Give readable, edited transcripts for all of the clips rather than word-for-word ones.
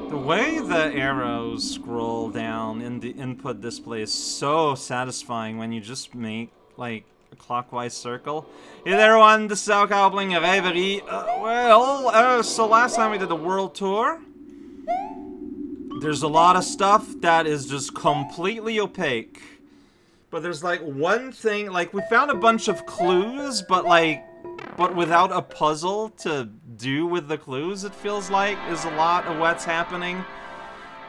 The way the arrows scroll down in the input display is so satisfying when you just make, like, a clockwise circle. Hey there, everyone, this is Al Gobbling of Reverie. So last time we did the world tour, there's a lot of stuff that is just completely opaque. But there's, like, one thing, like, we found a bunch of clues, but without a puzzle to do with the clues, it feels like, is a lot of what's happening.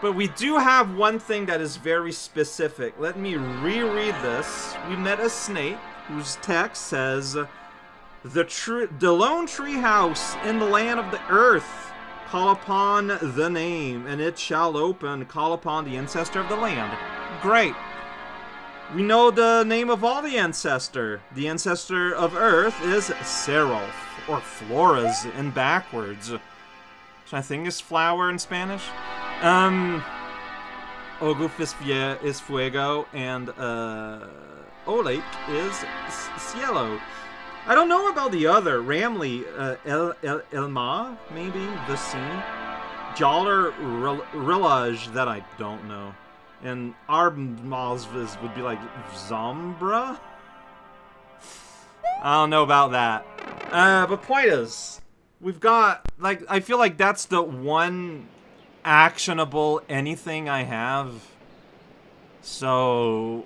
But we do have one thing that is very specific. Let me reread this. We met a snake whose text says, The lone tree house in the land of the earth. Call upon the name, and it shall open. Call upon the ancestor of the land. Great. We know the name of all the ancestor. The ancestor of Earth is Seraph, or Flores in backwards. Which I think is flower in Spanish. Oguf is fuego, and Oleg is cielo. I don't know about the other. Ramley, Elma, maybe, the sea. Jaller Rillage, that I don't know. And Arbmaz would be like Zombra? I don't know about that. But point is, we've got, like, I feel like that's the one actionable anything I have. So,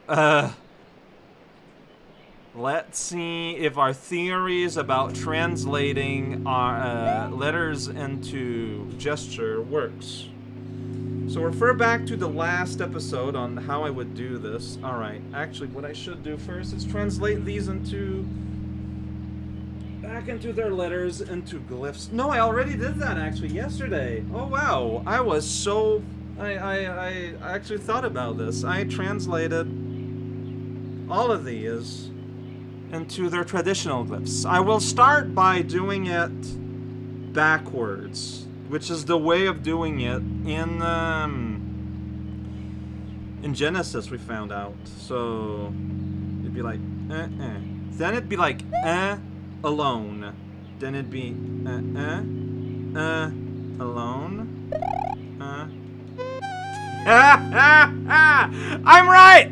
let's see if our theories about translating our letters into gesture works. So refer back to the last episode on how I would do this. Alright, actually what I should do first is translate these back into their letters into glyphs. No, I already did that actually yesterday. Oh wow, I was so... I actually thought about this. I translated all of these into their traditional glyphs. I will start by doing it backwards, which is the way of doing it in Genesis, we found out. So it'd be like then it'd be like alone, then it'd be alone. I'm right.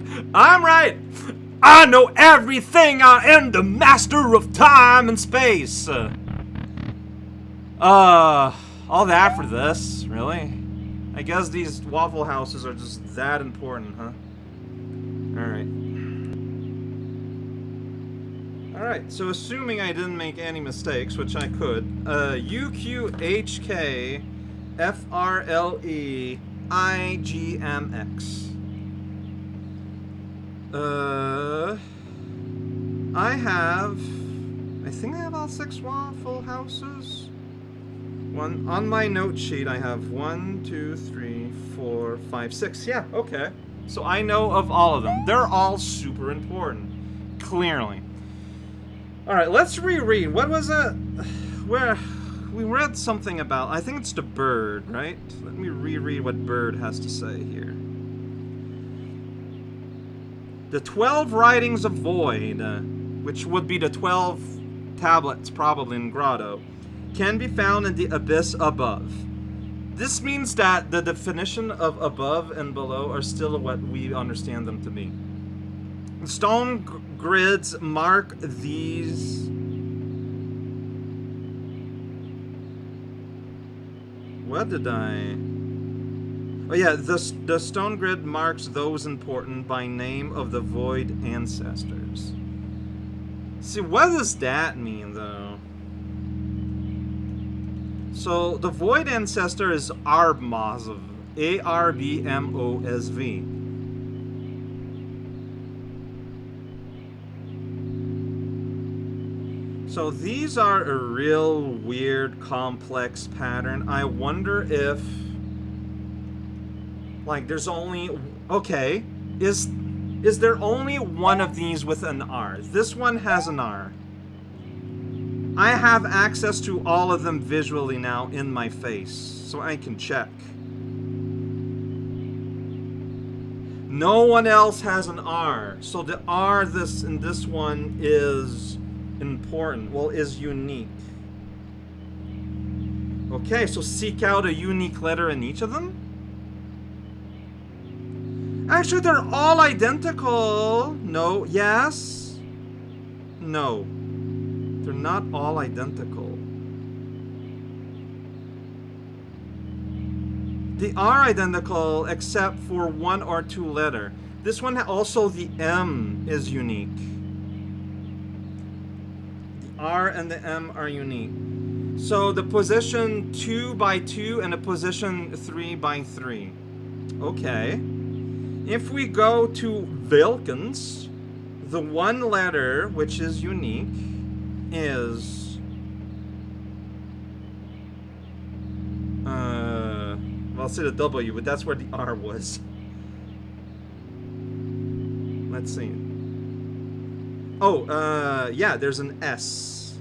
I know everything. I am the master of time and space. All that for this, really? I guess these Waffle Houses are just that important, huh? Alright, so assuming I didn't make any mistakes, which I could, UQHKFRLEIGMX. I think I have all 6 Waffle Houses. One on my note sheet, I have 1, 2, 3, 4, 5, 6. Yeah, okay. So I know of all of them. They're all super important. Clearly. Alright, let's reread. What was it? Where we read something about, I think it's the bird, right? Let me reread what bird has to say here. The 12 writings of Void, which would be the 12 tablets probably in Grotto, can be found in the abyss above. This means that the definition of above and below are still what we understand them to be. Stone grids mark these... What did I... Oh yeah, the stone grid marks those important by name of the Void ancestors. See, what does that mean, though? So, the Void ancestor is Arbmosv. A-R-B-M-O-S-V. So, these are a real weird, complex pattern. I wonder if... Like, there's only... Okay. Is there only one of these with an R? This one has an R. I have access to all of them visually now in my face, so I can check. No one else has an R, so the R in this one is important, well, is unique. Okay, so seek out a unique letter in each of them? Actually, they're all identical. No, yes. No. They're not all identical. They are identical except for one or two letter. This one also, the M is unique. The R and the M are unique. So the position 2 by 2 and the position 3 by 3. Okay. If we go to Wilkins, the one letter which is unique is well, I'll say the W, but that's where the R was. Let's see. Oh, yeah, there's an S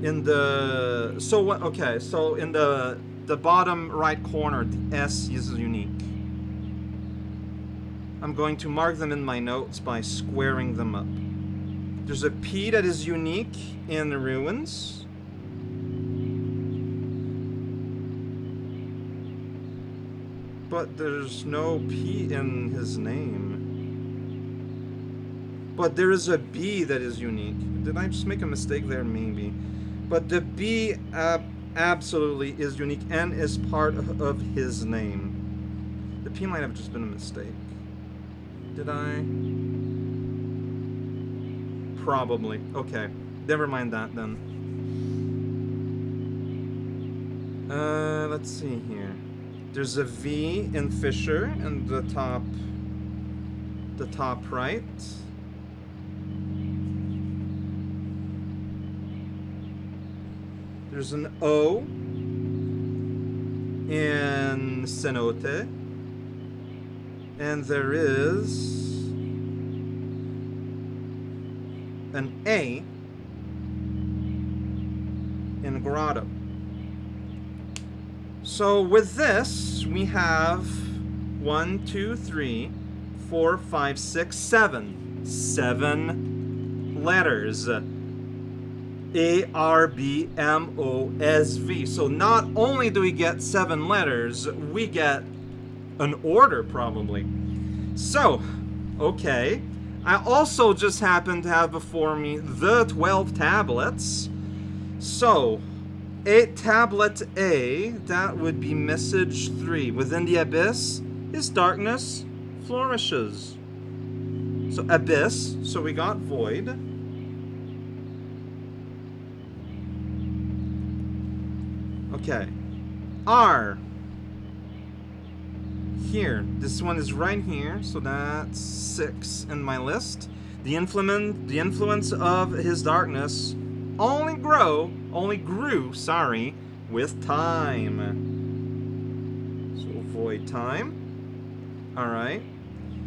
in the, so what? Okay, so in the bottom right corner, the S is unique. I'm going to mark them in my notes by squaring them up. There's a P that is unique in the ruins. But there's no P in his name. But there is a B that is unique. Did I just make a mistake there? Maybe. But the B absolutely is unique and is part of his name. The P might have just been a mistake. Did I? Probably. Okay. Never mind that then. Let's see here. There's a V in Fisher in the top right. There's an O in Cenote. And there is an A in Grotto. So with this, we have 1, 2, 3, 4, 5, 6, 7. 7 letters. A-R-B-M-O-S-V. So not only do we get 7 letters, we get an order probably. So, okay. I also just happen to have before me the 12 tablets. So, tablet A, that would be message 3. Within the abyss, his darkness flourishes. So abyss, so we got void. Okay. R. Here. This one is right here, so that's 6 in my list. The influence of his darkness only grew, with time. So void time. Alright.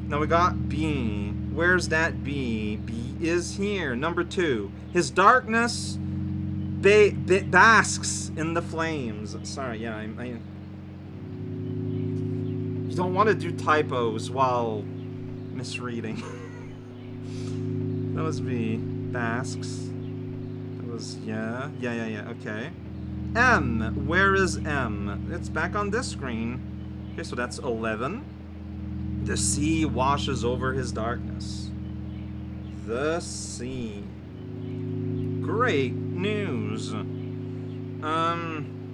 Now we got B. Where's that B? B is here. Number 2. His darkness basks in the flames. Sorry, yeah, you don't want to do typos while misreading. That was B. Basks. That was, yeah, okay. M. Where is M? It's back on this screen. Okay, so that's 11. The sea washes over his darkness. The sea. Great news.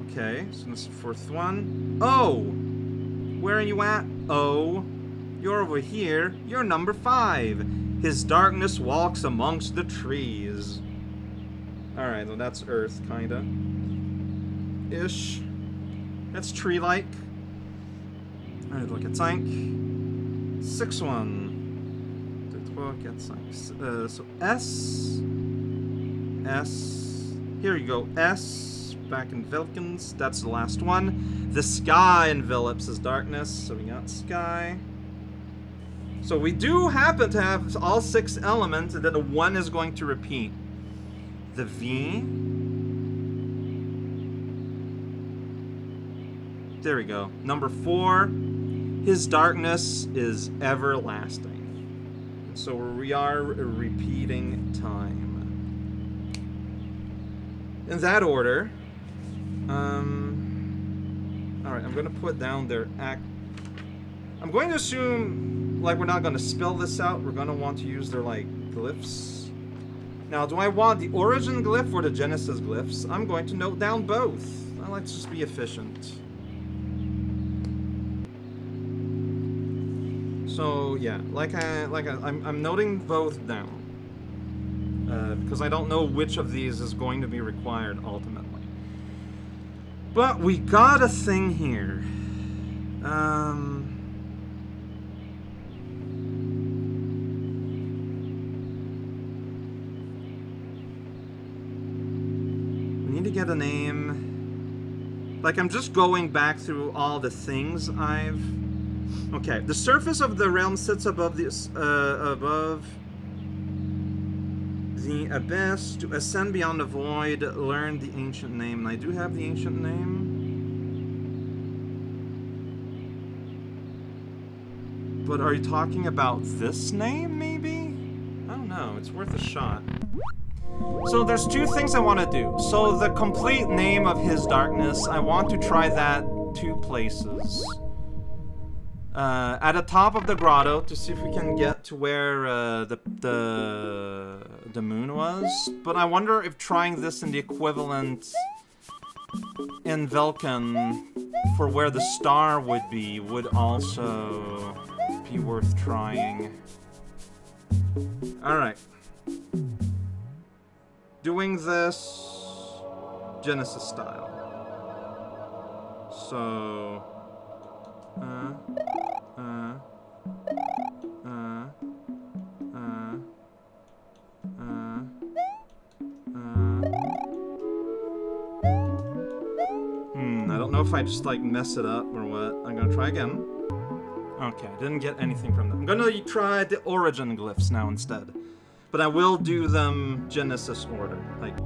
Okay, so this is the 4th one. Oh! Where are you at? Oh, you're over here. You're number 5. His darkness walks amongst the trees. Alright, well that's Earth, kinda. Ish. That's tree-like. Alright, look at 5. 6 one. So S. Here you go. S. Back in Vilkins. That's the last one. The sky envelops his darkness. So we got sky. So we do happen to have all 6 elements, and then the 1 is going to repeat. The V. There we go. Number 4. His darkness is everlasting. So we are repeating time. In that order, Alright, I'm gonna put down their act. I'm going to assume, like, we're not gonna spell this out. We're gonna want to use their, like, glyphs. Now, do I want the origin glyph or the Genesis glyphs? I'm going to note down both. I like to just be efficient. So yeah, I'm noting both down because I don't know which of these is going to be required ultimately. But we got a thing here. We need to get a name. Like, I'm just going back through all the things I've. Okay, the surface of the realm sits above the abyss. To ascend beyond the void, learn the ancient name. And I do have the ancient name. But are you talking about this name, maybe? I don't know. It's worth a shot. So there's two things I want to do. So the complete name of his darkness, I want to try that 2 places. At the top of the grotto to see if we can get to where the moon was. But I wonder if trying this in the equivalent in Velkan for where the star would be would also be worth trying. Alright. Doing this Genesis style. So... I don't know if I just, like, mess it up or what. I'm gonna try again. Okay, didn't get anything from them. I'm gonna try the origin glyphs now instead. But I will do them Genesis order. Like,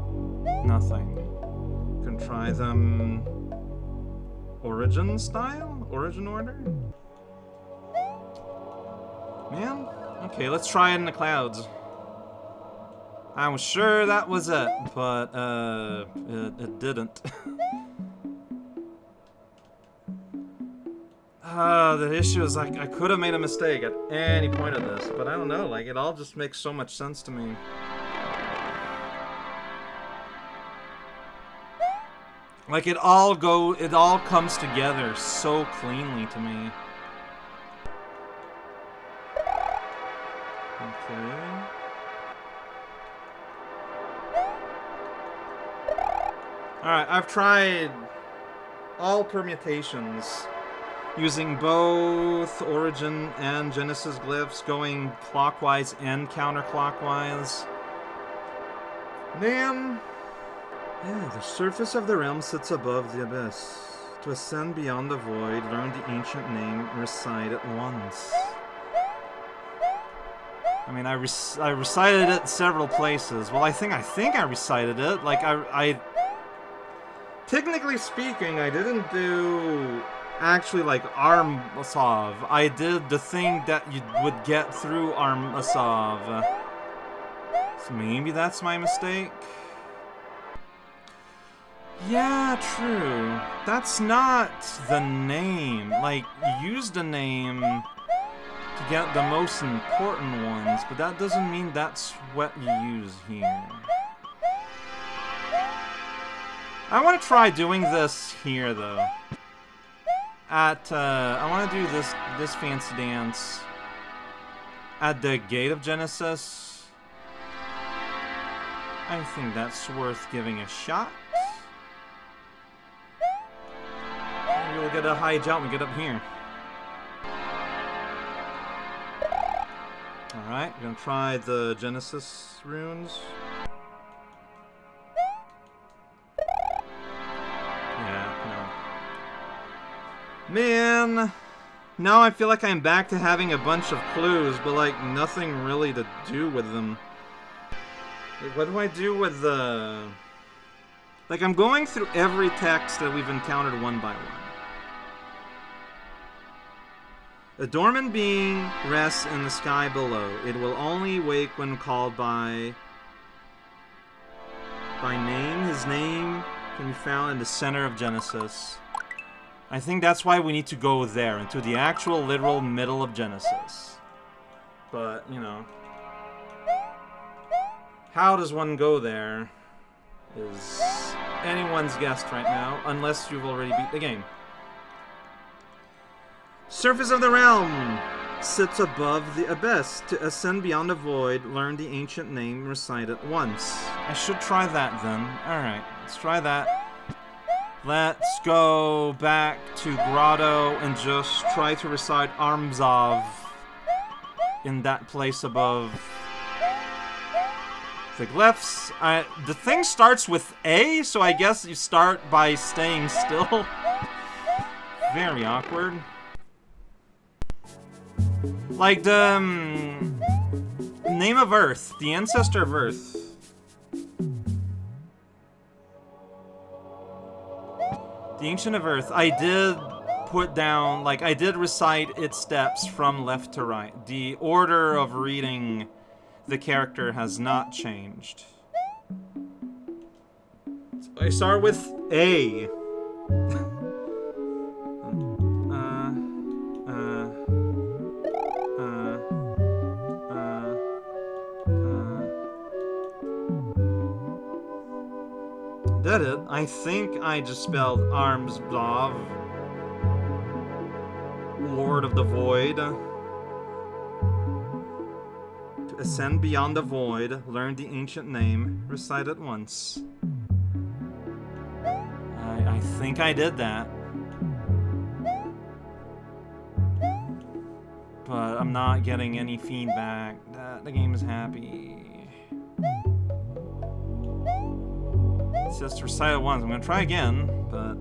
nothing. Can try them origin style? Origin order? Man? Okay, let's try it in the clouds. I was sure that was it, but, it didn't. The issue is, like, I could have made a mistake at any point of this, but I don't know, like, it all just makes so much sense to me. Like, it all comes together so cleanly to me. Okay. Alright, I've tried all permutations using both Origin and Genesis glyphs, going clockwise and counterclockwise. Man. Yeah, the surface of the realm sits above the abyss. To ascend beyond the void, learn the ancient name, recite it once. I mean, I recited it several places. Well, I think I recited it. Like, I technically speaking, I didn't do actually, like, Armasov. I did the thing that you would get through Armasov. So maybe that's my mistake? Yeah, true. That's not the name. Like, you use the name to get the most important ones, but that doesn't mean that's what you use here. I want to try doing this here, though. I want to do this fancy dance at the Gate of Genesis. I think that's worth giving a shot. Maybe we'll get a high jump and get up here. Alright, we're gonna try the Genesis runes. Man, now I feel like I'm back to having a bunch of clues, but, like, nothing really to do with them. Like, what do I do with the... Like, I'm going through every text that we've encountered one by one. A dormant being rests in the sky below. It will only wake when called by name. His name can be found in the center of Genesis. I think that's why we need to go there, into the actual literal middle of Genesis. But, you know, how does one go there is anyone's guess right now, unless you've already beat the game. Surface of the realm sits above the abyss. To ascend beyond the void, learn the ancient name, recite it once. I should try that then. Alright, let's try that. Let's go back to Grotto and just try to recite Arms of in that place above the glyphs. The thing starts with A, so I guess you start by staying still. Very awkward. Like the name of Earth, the ancestor of Earth. The Ancient of Earth, I did put down, like, I did recite its steps from left to right. The order of reading the character has not changed. I start with A. Did it? I think I just spelled Arms of Lord of the Void. To ascend beyond the void, learn the ancient name, recite it once. I think I did that. But I'm not getting any feedback that the game is happy. It's just recite it once. I'm gonna try again, but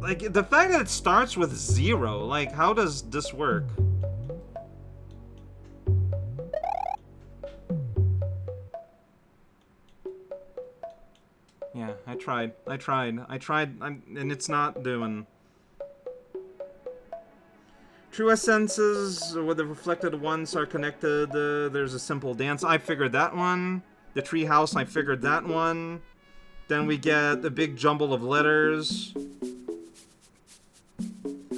like the fact that it starts with 0, like how does this work? Yeah, I tried, and it's not doing. True essences with the reflected ones are connected. There's a simple dance. I figured that one. The tree house, I figured that one. Then we get a big jumble of letters.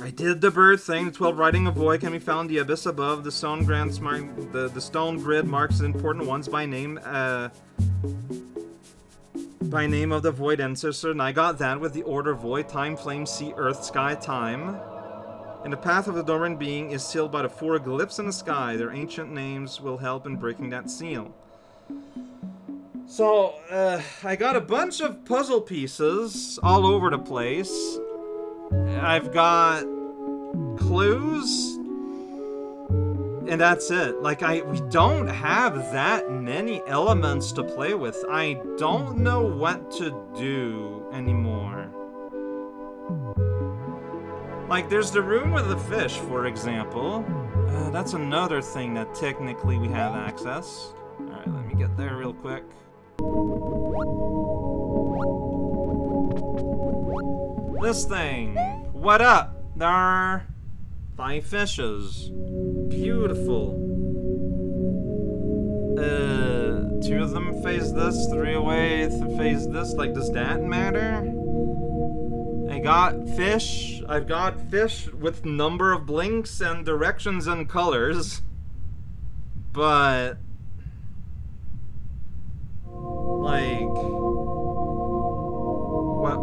I did the bird thing. The 12 writing of void can be found the abyss above. The stone grants mark the stone grid marks the important ones by name. By name of the void ancestor, and I got that with the order void, time, flame, sea, earth, sky, time. And the path of the dormant being is sealed by the 4 glyphs in the sky. Their ancient names will help in breaking that seal. So, I got a bunch of puzzle pieces all over the place. I've got clues, and that's it. Like, we don't have that many elements to play with. I don't know what to do anymore. Like, there's the room with the fish, for example. That's another thing that technically we have access. Alright, let me get there real quick. This thing. What up? There are 5 fishes. Beautiful. 2 of them face this, 3 away face this. Like, does that matter? I got fish. I've got fish with number of blinks and directions and colors. But like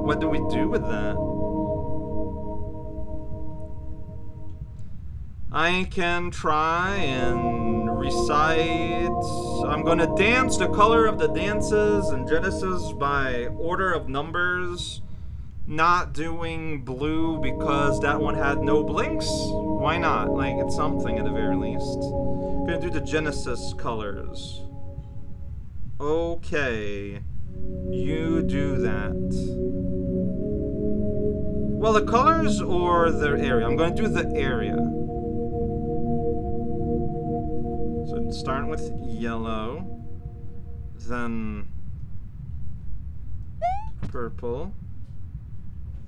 what do we do with that? I can try and recite. I'm gonna dance the color of the dances in Genesis by order of numbers. Not doing blue because that one had no blinks. Why not? Like, it's something at the very least. Gonna do the Genesis colors. Okay. You do that. Well, the colors or the area? I'm gonna do the area. So starting with yellow. Then purple.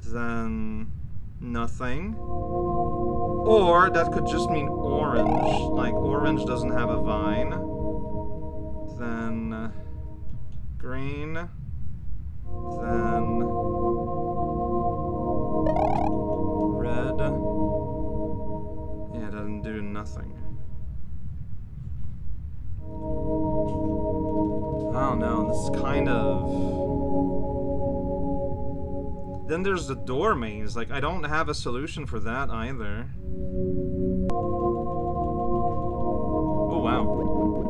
Then nothing. Or that could just mean orange. Like, orange doesn't have a vine. Then green. Then red. Yeah, it doesn't do nothing. I don't know, this is kind of... Then there's the door maze. Like, I don't have a solution for that either. Oh, wow.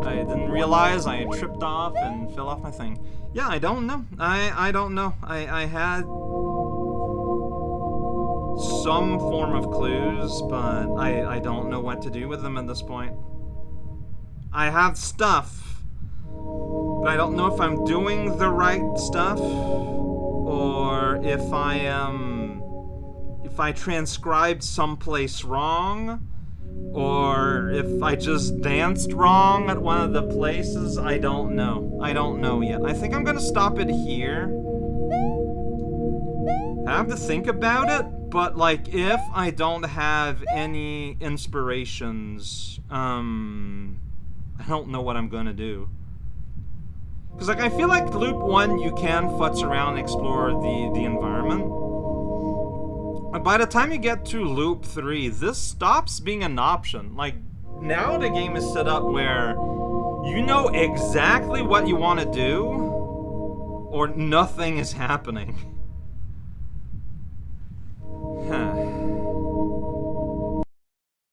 I didn't realize I tripped off and fell off my thing. Yeah, I don't know. I don't know. I had some form of clues, but I don't know what to do with them at this point. I have stuff, but I don't know if I'm doing the right stuff, or if I transcribed someplace wrong, or if I just danced wrong at one of the places. I don't know. I don't know yet. I think I'm gonna stop it here. I have to think about it, but like, if I don't have any inspirations, I don't know what I'm gonna do. Because, like, I feel like loop 1, you can futz around and explore the environment. But by the time you get to loop 3, this stops being an option. Like, now the game is set up where you know exactly what you want to do, or nothing is happening.